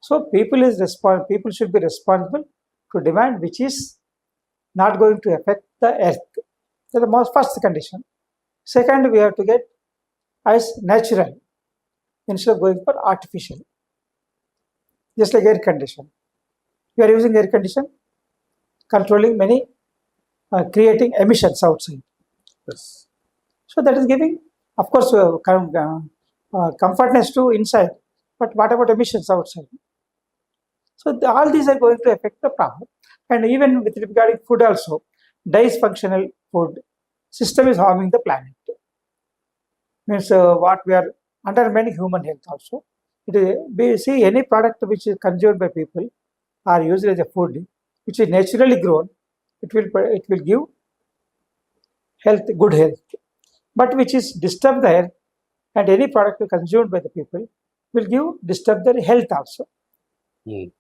So people should be responsible to demand which is not going to affect the earth. That's the most first condition. Second, we have to get as natural instead of going for artificial. Just like air condition. We are using air condition, controlling many, creating emissions outside. Yes. So that is giving, of course, comfortness to inside. But what about emissions outside? So all these are going to affect the problem. And even with regarding food also, dysfunctional food system is harming the planet. Means what we are undermining human health also. We see any product which is consumed by people or used as a food, which is naturally grown, it will give good health. But which is disturb the health, and any product consumed by the people will disturb their health also. Mm.